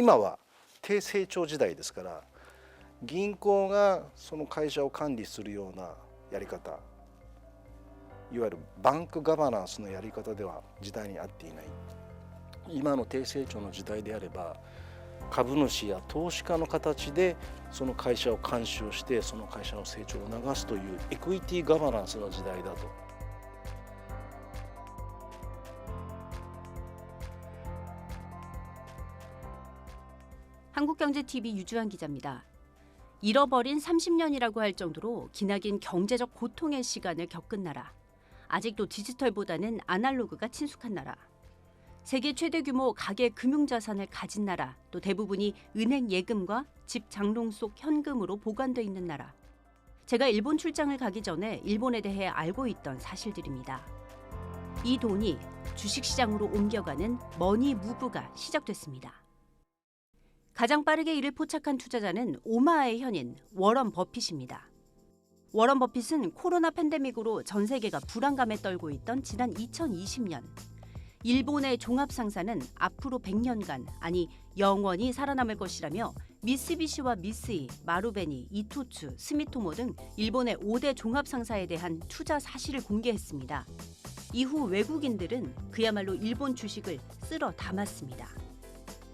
今は低成長時代ですから、銀行がその会社を管理するようなやり方、いわゆるバンクガバナンスのやり方では時代に合っていない。今の低成長の時代であれば、株主や投資家の形でその会社を監視をして、その会社の成長を促すというエクイティガバナンスの時代だと。 한국경제TV 유주환 기자입니다. 잃어버린 30년이라고 할 정도로 기나긴 경제적 고통의 시간을 겪은 나라. 아직도 디지털보다는 아날로그가 친숙한 나라. 세계 최대 규모 가계 금융자산을 가진 나라. 또 대부분이 은행 예금과 집 장롱 속 현금으로 보관돼 있는 나라. 제가 일본 출장을 가기 전에 일본에 대해 알고 있던 사실들입니다. 이 돈이 주식시장으로 옮겨가는 머니 무브가 시작됐습니다. 가장 빠르게 이를 포착한 투자자는 오마의 현인 워런 버핏입니다. 워런 버핏은 코로나 팬데믹으로 전 세계가 불안감에 떨고 있던 지난 2020년 일본의 종합상사는 앞으로 100년간, 아니 영원히 살아남을 것이라며 미쓰비시와 미쓰이, 마루베니, 이토츠, 스미토모 등 일본의 5대 종합상사에 대한 투자 사실을 공개했습니다. 이후 외국인들은 그야말로 일본 주식을 쓸어 담았습니다.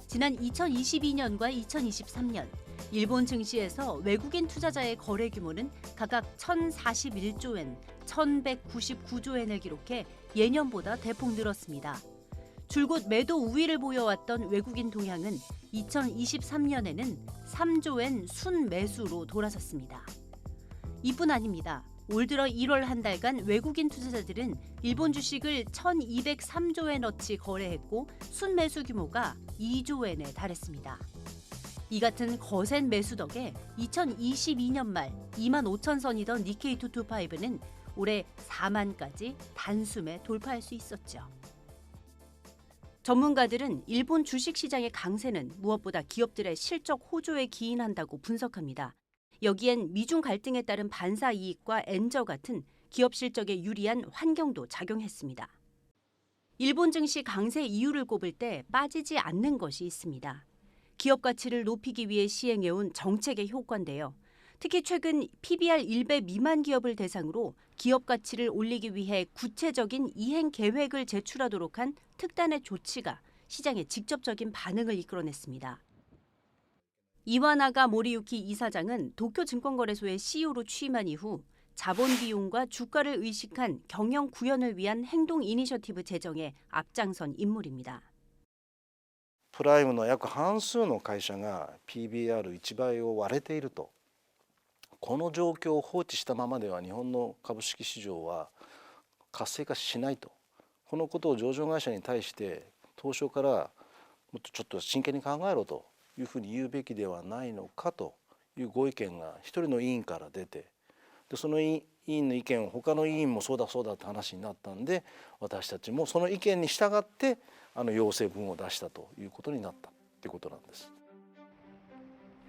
지난 2022년과 2023년 일본 증시에서 외국인 투자자의 거래 규모는 각각 1,041조 엔, 1,199조 엔을 기록해 예년보다 대폭 늘었습니다. 줄곧 매도 우위를 보여왔던 외국인 동향은 2023년에는 3조 엔 순매수로 돌아섰습니다. 이뿐 아닙니다. 올 들어 1월 한 달간 외국인 투자자들은 일본 주식을 1,203조 엔어치 거래했고 순매수 규모가 2조 엔에 달했습니다. 이 같은 거센 매수 덕에 2022년 말 2만 5천 선이던 니케이 225는 올해 4만까지 단숨에 돌파할 수 있었죠. 전문가들은 일본 주식시장의 강세는 무엇보다 기업들의 실적 호조에 기인한다고 분석합니다. 여기엔 미중 갈등에 따른 반사 이익과 엔저 같은 기업 실적에 유리한 환경도 작용했습니다. 일본 증시 강세 이유를 꼽을 때 빠지지 않는 것이 있습니다. 기업 가치를 높이기 위해 시행해온 정책의 효과인데요. 특히 최근 PBR 1배 미만 기업을 대상으로 기업 가치를 올리기 위해 구체적인 이행 계획을 제출하도록 한 특단의 조치가 시장에 직접적인 반응을 이끌어냈습니다. 이와나가 모리유키 이사장은 도쿄증권거래소의 CEO로 취임한 이후 자본 비용과 주가를 의식한 경영 구현을 위한 행동 이니셔티브 제정에 앞장선 인물입니다. プライムの約半数の会社が PBR1 倍を割れていると。この状況を放置したままでは日本の株式市場は活性化しないと。このことを上場会社に対して当初からもっとちょっと真剣に考えろというふうに言うべきではないのかというご意見が一人の委員から出て、でその委員の意見を他の委員もそうだそうだって話になったんで、私たちもその意見に従って要請文を出したということになったってことなんです。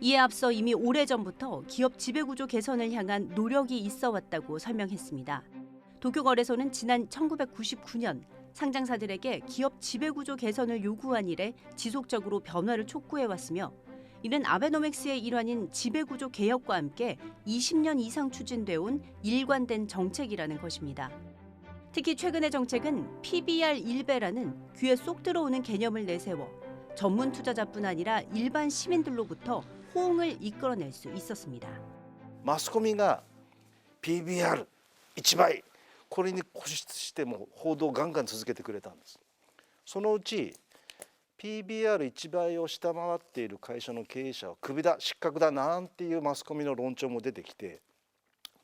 이에 앞서 이미 오래전부터 기업 지배구조 개선을 향한 노력이 있어 왔다고 설명했습니다. 도쿄거래소는 지난 1999년 상장사들에게 기업 지배구조 개선을 요구한 이래 지속적으로 변화를 촉구해왔으며, 이는 아베노믹스의 일환인 지배구조 개혁과 함께 20년 이상 추진돼 온 일관된 정책이라는 것입니다. 특히 최근의 정책은 PBR 1배라는 귀에 쏙 들어오는 개념을 내세워 전문 투자자뿐 아니라 일반 시민들로부터 호응을 이끌어낼 수 있었습니다. マスコミが PBR1 倍これに固執しても報道をガンガン続けてくれたんです。そのうち PBR1 倍を下回っている会社の経営者はクビだ失格だなんていうマスコミの論調も出てきて、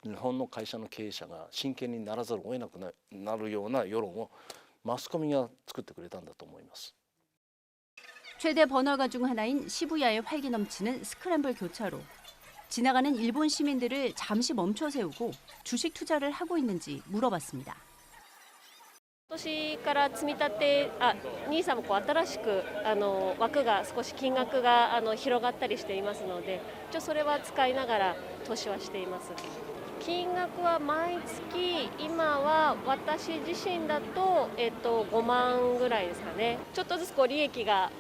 日本の会社の経営者が真剣にならざるを得なくなるような世論をマスコミが作ってくれたんだと思います。 최대 번화가 중 하나인 시부야의 활기 넘치는 스크램블 교차로. 지나가는 일본 시민들을 잠시 멈춰 세우고 주식 투자를 하고 있는지 물어봤습니다. 今年から積み立てNISA も新しく枠が少し金額が広がったりしていますので、それは使いながら投資はしています。金額は毎月今は私自身だと5万ぐらいですかね。ちょっとずつ利益が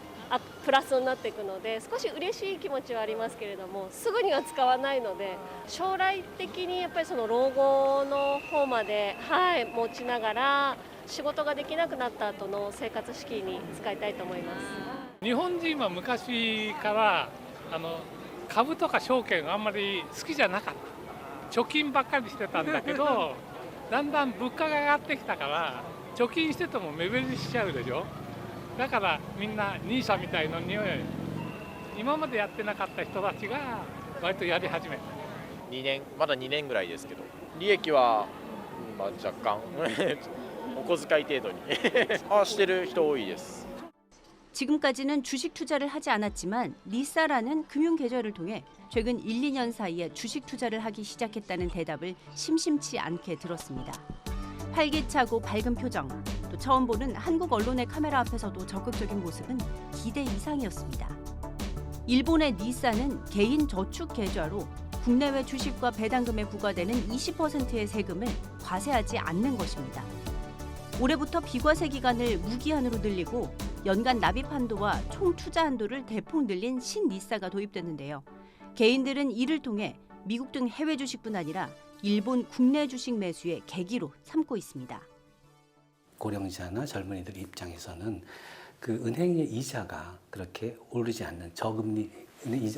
プラスになっていくので、少し嬉しい気持ちはありますけれども、すぐには使わないので、将来的にやっぱりその老後の方まで、持ちながら仕事ができなくなった後の生活資金に使いたいと思います。日本人は昔から株とか証券あんまり好きじゃなかった。貯金ばっかりしてたんだけどだんだん物価が上がってきたから貯金してても目減りしちゃうでしょ。だからみんな NISA みたいのに今までやってなかった人たちが割とやり始めた。まだ2年ぐらいですけど、利益は、若干お小遣い程度にしてる人多いです。 지금까지는 주식 투자를 하지 않았지만 리사라는 금융 계좌를 통해 최근 1, 2년 사이에 주식 투자를 하기 시작했다는 대답을 심심치 않게 들었습니다. 활기차고 밝은 표정, 또 처음 보는 한국 언론의 카메라 앞에서도 적극적인 모습은 기대 이상이었습니다. 일본의 니사는 개인 저축 계좌로 국내외 주식과 배당금에 부과되는 20%의 세금을 과세하지 않는 것입니다. 올해부터 비과세 기간을 무기한으로 늘리고 연간 납입 한도와 총 투자 한도를 대폭 늘린 신니사가 도입됐는데요. 개인들은 이를 통해 미국 등 해외 주식뿐 아니라 일본 국내 주식 매수의 계기로 삼고 있습니다. 고령자나 젊은이들 입장에서는 그 은행의 이자가 그렇게 오르지 않는 저금리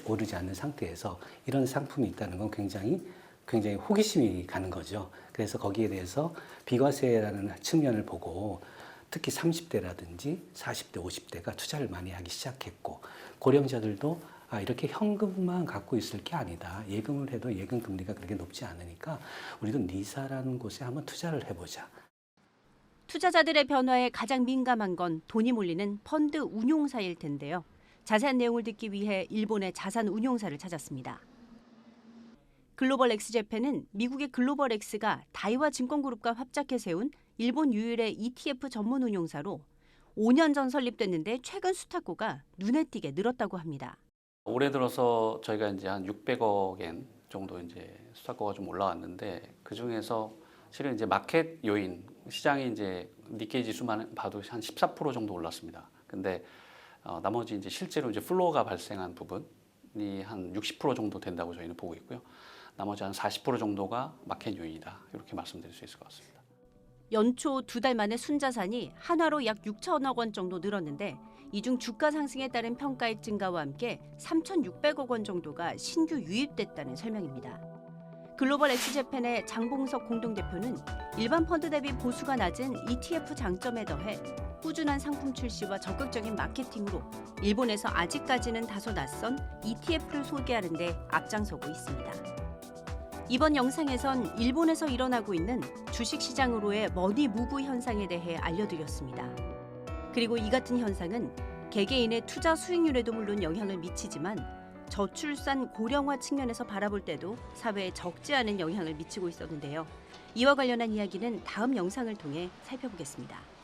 오르지 않는 상태에서 이런 상품이 있다는 건 굉장히 호기심이 가는 거죠. 그래서 거기에 대해서 비과세라는 측면을 보고 특히 30대라든지 40대, 50대가 투자를 많이 하기 시작했고 고령자들도 이렇게 현금만 갖고 있을 게 아니다. 예금을 해도 예금 금리가 그렇게 높지 않으니까 우리도 니사라는 곳에 한번 투자를 해보자. 투자자들의 변화에 가장 민감한 건 돈이 몰리는 펀드 운용사일 텐데요. 자세한 내용을 듣기 위해 일본의 자산 운용사를 찾았습니다. 글로벌 엑스재팬은 미국의 글로벌 엑스가 다이와 증권그룹과 합작해 세운 일본 유일의 ETF 전문 운용사로 5년 전 설립됐는데 최근 수탁고가 눈에 띄게 늘었다고 합니다. 올해 들어서 저희가 이제 한 600억엔 정도 이제 수탁고가 좀 올라왔는데 그 중에서 실은 이제 마켓 요인 시장이 이제 니케이 지수만 봐도 한 14% 정도 올랐습니다. 근데 나머지 이제 실제로 이제 플로어가 발생한 부분이 한 60% 정도 된다고 저희는 보고 있고요. 나머지 한 40% 정도가 마켓 요인이다. 이렇게 말씀드릴 수 있을 것 같습니다. 연초 2달 만에 순자산이 한화로 약 6천억 원 정도 늘었는데 이 중 주가 상승에 따른 평가액 증가와 함께 3,600억 원 정도가 신규 유입됐다는 설명입니다. 글로벌 엑스재팬의 장봉석 공동대표는 일반 펀드 대비 보수가 낮은 ETF 장점에 더해 꾸준한 상품 출시와 적극적인 마케팅으로 일본에서 아직까지는 다소 낯선 ETF를 소개하는 데 앞장서고 있습니다. 이번 영상에선 일본에서 일어나고 있는 주식시장으로의 머니 무브 현상에 대해 알려드렸습니다. 그리고 이 같은 현상은 개개인의 투자 수익률에도 물론 영향을 미치지만 저출산 고령화 측면에서 바라볼 때도 사회에 적지 않은 영향을 미치고 있었는데요. 이와 관련한 이야기는 다음 영상을 통해 살펴보겠습니다.